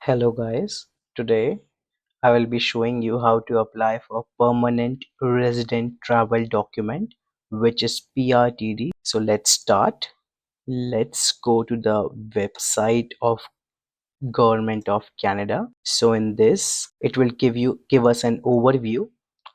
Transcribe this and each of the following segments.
Hello guys, today I will be showing you how to apply for permanent resident travel document, which is PRTD. So let's start. Let's go to the website of Government of Canada. So in this it will give us an overview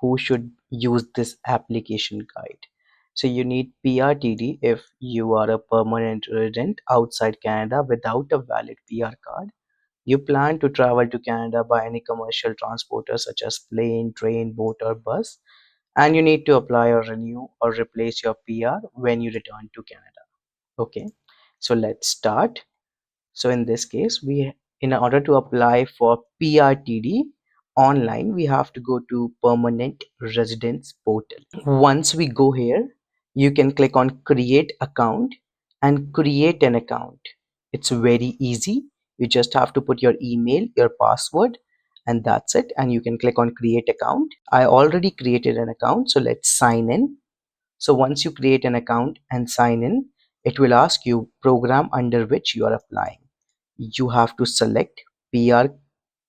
who should use this application guide. So you need PRTD if you are a permanent resident outside Canada without a valid PR card. You plan to travel to Canada by any commercial transporter such as plane, train, boat, or bus, and you need to apply or renew or replace your PR when you return to Canada. Okay, so let's start. So in this case, in order to apply for PRTD online, we have to go to Permanent Residence Portal. Once we go here, you can click on Create Account and create an account. It's very easy. You just have to put your email, your password, and that's it. And you can click on Create Account. I already created an account, so let's sign in. So once you create an account and sign in, it will ask you program under which you are applying. You have to select PR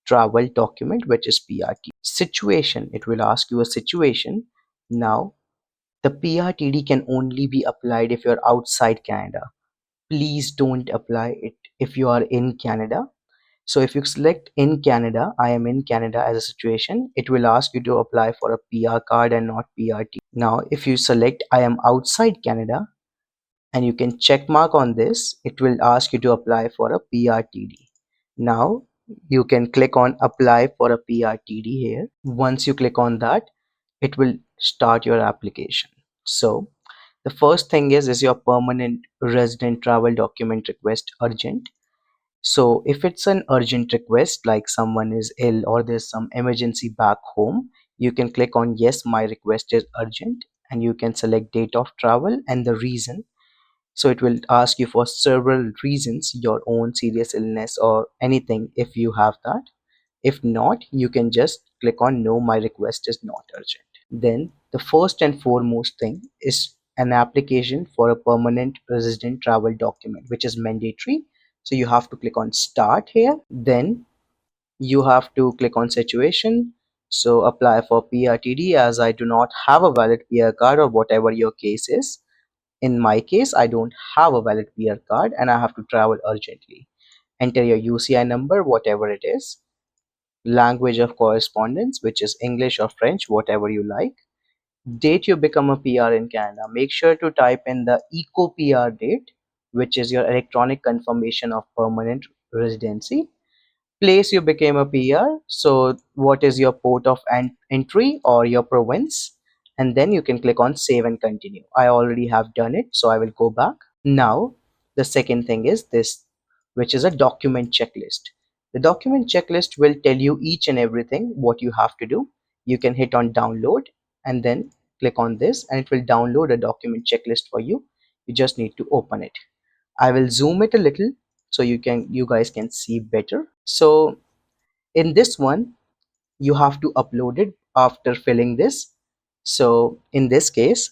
travel document, which is PRT. Situation, it will ask you a situation. Now, the PRTD can only be applied if you're outside Canada. Please don't apply it if you are in Canada. So if you select in Canada, I am in Canada as a situation, it will ask you to apply for a PR card and not PRT. Now, if you select I am outside Canada and you can check mark on this, it will ask you to apply for a PRTD. Now, you can click on apply for a PRTD here. Once you click on that, it will start your application. So the first thing is your permanent resident travel document request urgent? So if it's an urgent request, like someone is ill or there's some emergency back home, you can click on yes, my request is urgent, and you can select date of travel and the reason. So it will ask you for several reasons, your own serious illness or anything if you have that. If not, you can just click on no, my request is not urgent. Then the first and foremost thing is an application for a permanent resident travel document, which is mandatory. So you have to click on start here. Then you have to click on situation. So apply for PRTD, as I do not have a valid PR card or whatever your case is. In my case, I don't have a valid PR card and I have to travel urgently. Enter your UCI number, whatever it is. Language of correspondence, which is English or French, whatever you like. Date you become a PR in Canada. Make sure to type in the ECO PR date, which is your electronic confirmation of permanent residency. Place you became a PR. So what is your port of entry or your province? And then you can click on save and continue. I already have done it, so I will go back. Now, the second thing is this, which is a document checklist. The document checklist will tell you each and everything what you have to do. You can hit on download and then click on this and it will download a document checklist for you. You just need to open it. I will zoom it a little so you guys can see better. So in this one, you have to upload it after filling this. So in this case,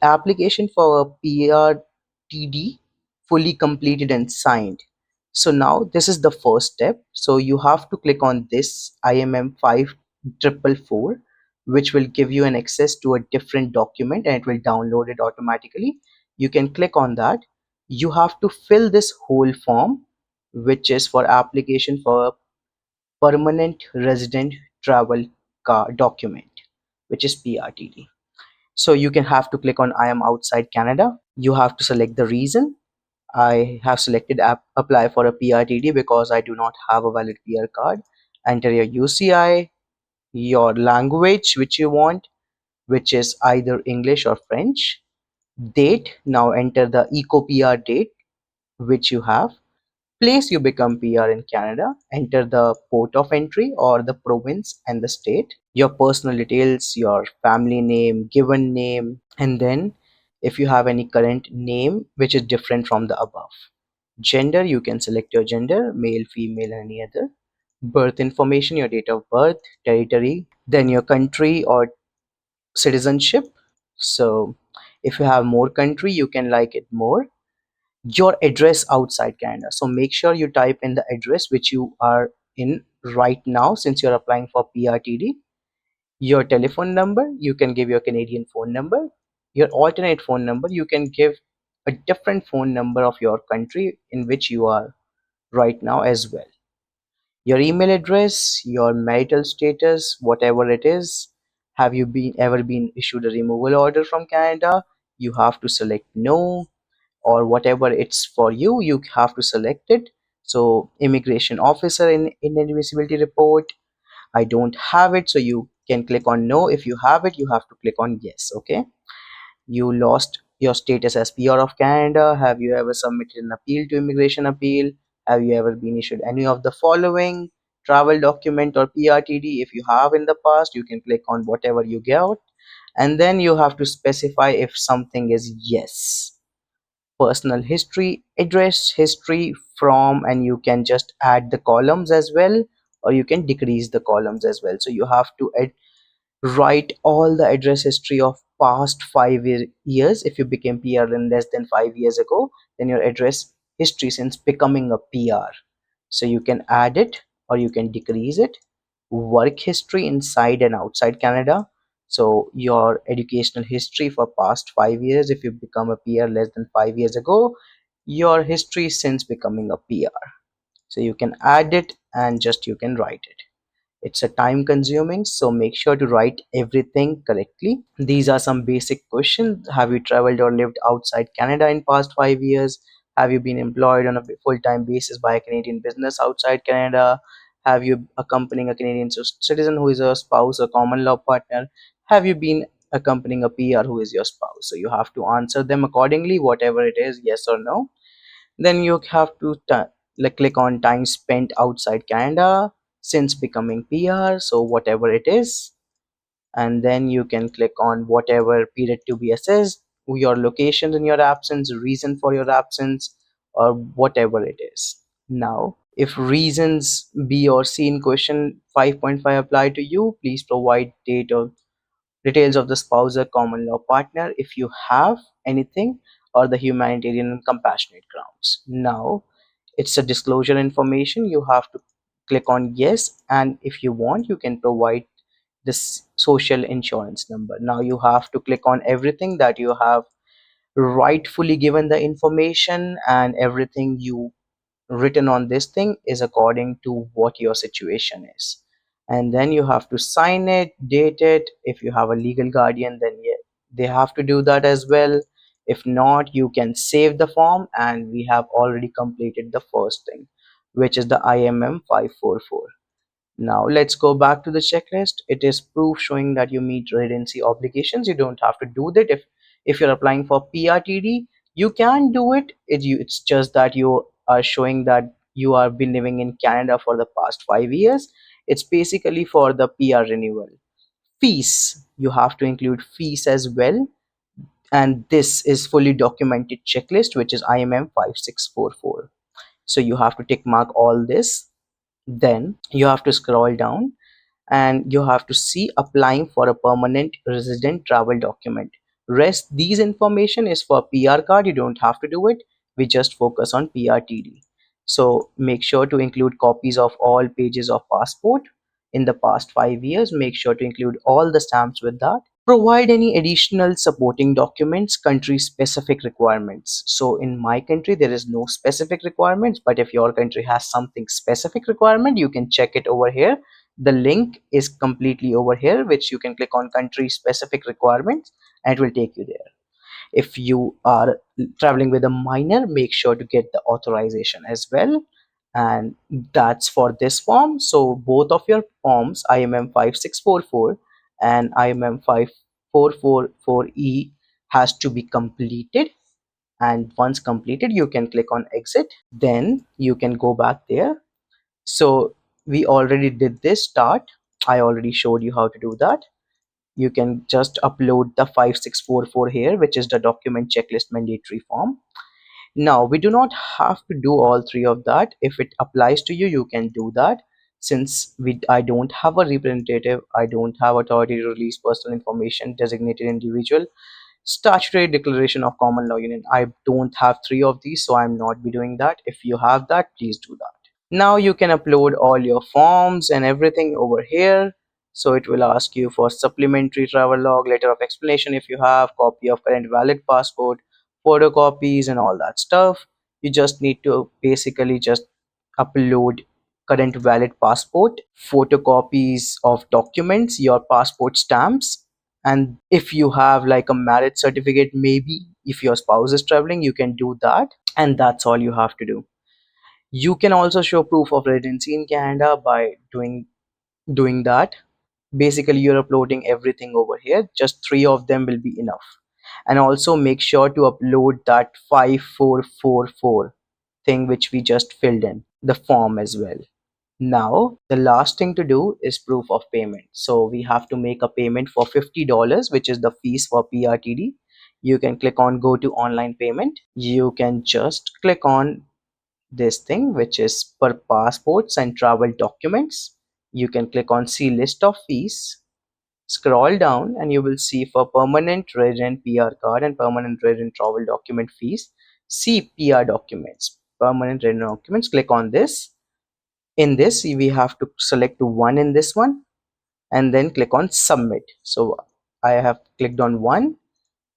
application for a PRTD fully completed and signed. So now this is the first step. So you have to click on this IMM 5444, which will give you an access to a different document and it will download it automatically. You can click on that. You have to fill this whole form, which is for application for a permanent resident travel document, which is PRTD. So you can have to click on I am outside Canada. You have to select the reason. I have selected apply for a PRTD because I do not have a valid PR card. Enter your UCI, your language which you want, which is either English or French. Date, now enter the eco PR date which you have. Place you become PR in Canada, enter the port of entry or the province and the state, your personal details, your family name, given name, and then if you have any current name which is different from the above. Gender, you can select your gender, male, female, and any other. Birth information, your date of birth, territory, then your country or citizenship. So if you have more country, you can like it more. Your address outside Canada. So make sure you type in the address which you are in right now since you're applying for PRTD. Your telephone number, you can give your Canadian phone number. Your alternate phone number, you can give a different phone number of your country in which you are right now as well. Your email address, your marital status, whatever it is. Have you been ever been issued a removal order from Canada? You have to select no, or whatever it's for you, you have to select it. So immigration officer in inadmissibility report, I don't have it, so you can click on no. If you have it, you have to click on yes. Okay. You lost your status as PR of Canada. Have you ever submitted an appeal to immigration appeal? Have you ever been issued any of the following travel document or PRTD? If you have in the past, you can click on whatever you get, and then you have to specify if something is yes. Personal history, address history from, and you can just add the columns as well, or you can decrease the columns as well. So you have to write all the address history of past 5 years. If you became PR in less than 5 years ago, then your address history since becoming a PR, so you can add it or you can decrease it. Work history inside and outside Canada, so your educational history for past 5 years. If you become a PR less than 5 years ago, your history since becoming a PR, so you can add it and just you can write it. It's a time consuming, so make sure to write everything correctly. These are some basic questions. Have you traveled or lived outside Canada in past 5 years? Have you been employed on a full-time basis by a Canadian business outside Canada? Have you accompanying a Canadian citizen who is a spouse or common law partner? Have you been accompanying a PR who is your spouse? So you have to answer them accordingly, whatever it is, yes or no. Then you have to like click on time spent outside Canada since becoming PR, so whatever it is, and then you can click on whatever period to be assessed, your location in your absence, reason for your absence, or whatever it is. Now, if reasons B or C in question 5.5 apply to you, please provide date or details of the spouse or common law partner if you have anything, or the humanitarian and compassionate grounds. Now, it's a disclosure information. You have to click on yes, and if you want, you can provide this social insurance number. Now you have to click on everything that you have rightfully given the information, and everything you written on this thing is according to what your situation is. And then you have to sign it, date it. If you have a legal guardian, then yeah, they have to do that as well. If not, you can save the form, and we have already completed the first thing, which is the IMM 544. Now let's go back to the checklist. It is proof showing that you meet residency obligations. You don't have to do that. If you're applying for PRTD, you can do it. It's just that you are showing that you have been living in Canada for the past 5 years. It's basically for the PR renewal. Fees, you have to include fees as well. And this is fully documented checklist, which is IMM 5644. So you have to tick mark all this. Then you have to scroll down and you have to see applying for a permanent resident travel document. Rest these information is for PR card. You don't have to do it. We just focus on PRTD. So make sure to include copies of all pages of passport in the past 5 years. Make sure to include all the stamps with that. Provide any additional supporting documents, country specific requirements. So in my country there is no specific requirements, but if your country has something specific requirement, you can check it over here. The link is completely over here, which you can click on country specific requirements and it will take you there. If you are traveling with a minor, make sure to get the authorization as well. And that's for this form. So both of your forms, IMM 5644 and IMM 5444E, has to be completed. And once completed, you can click on exit. Then you can go back there. So we already did this start. I already showed you how to do that. You can just upload the 5644 here, which is the document checklist mandatory form. Now we do not have to do all three of that. If it applies to you, you can do that. Since I don't have a representative, I don't have authority to release personal information, designated individual, statutory declaration of common law union, I don't have three of these, so I'm not be doing that. If you have that, please do that. Now you can upload all your forms and everything over here. So it will ask you for supplementary travel log, letter of explanation if you have, copy of current valid passport, photocopies and all that stuff. You just need to basically just upload current valid passport, photocopies of documents, your passport stamps, and if you have like a marriage certificate, maybe if your spouse is traveling, you can do that, and that's all you have to do. You can also show proof of residency in Canada by doing that. Basically, you're uploading everything over here. Just three of them will be enough. And also make sure to upload that 5444 thing which we just filled in, the form as well. Now, the last thing to do is proof of payment. So we have to make a payment for $50, which is the fees for PRTD. You can click on go to online payment. You can just click on this thing which is per passports and travel documents. You can click on see list of fees, scroll down, and you will see for permanent resident PR card and permanent resident travel document fees, see PR documents, permanent resident documents. Click on this. In this we have to select one in this one and then click on submit. So I have clicked on one.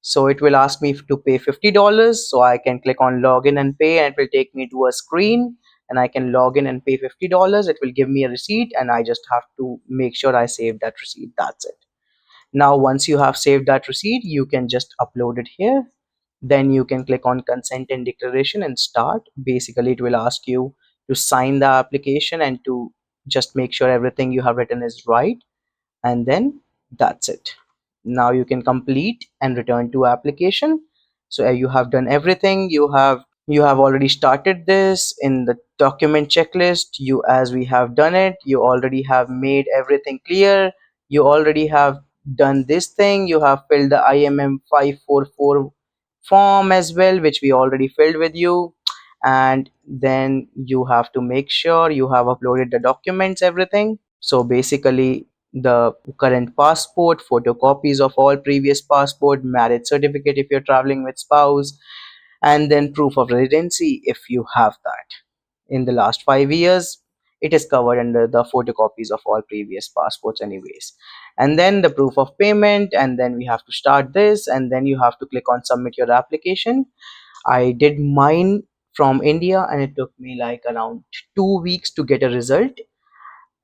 So it will ask me to pay $50. So I can click on login and pay, and it will take me to a screen, and I can log in and pay $50. It will give me a receipt, and I just have to make sure I save that receipt. That's it. Now once you have saved that receipt, you can just upload it here. Then you can click on consent and declaration and start. Basically it will ask you to sign the application and to just make sure everything you have written is right, and then that's it. Now you can complete and return to application. So you have done everything. You have already started this in the document checklist. You, as we have done it, you already have made everything clear. You already have done this thing. You have filled the IMM 544 form as well, which we already filled with you. And then you have to make sure you have uploaded the documents, everything. So basically the current passport, photocopies of all previous passport, marriage certificate if you're traveling with spouse, and then proof of residency if you have that in the last 5 years. It is covered under the photocopies of all previous passports anyways. And then the proof of payment, and then we have to start this, and then you have to click on submit your application. I did mine from India, and it took me like around 2 weeks to get a result.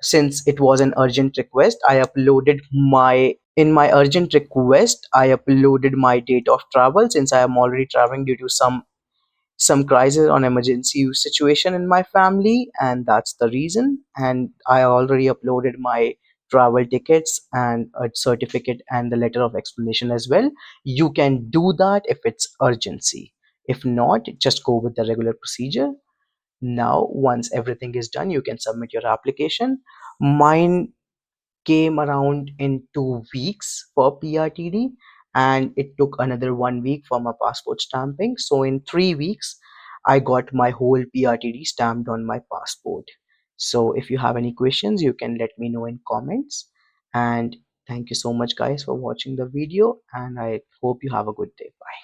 Since it was an urgent request, I uploaded my in my urgent request I uploaded my date of travel, since I am already traveling due to some crisis on emergency situation in my family, and that's the reason. And I already uploaded my travel tickets and a certificate and the letter of explanation as well. You can do that if it's urgency. If not, just go with the regular procedure. Now once everything is done, you can submit your application. Mine came around in 2 weeks for PRTD, and it took another 1 week for my passport stamping. So in 3 weeks, I got my whole PRTD stamped on my passport. So if you have any questions, you can let me know in comments. And thank you so much, guys, for watching the video. And I hope you have a good day. Bye.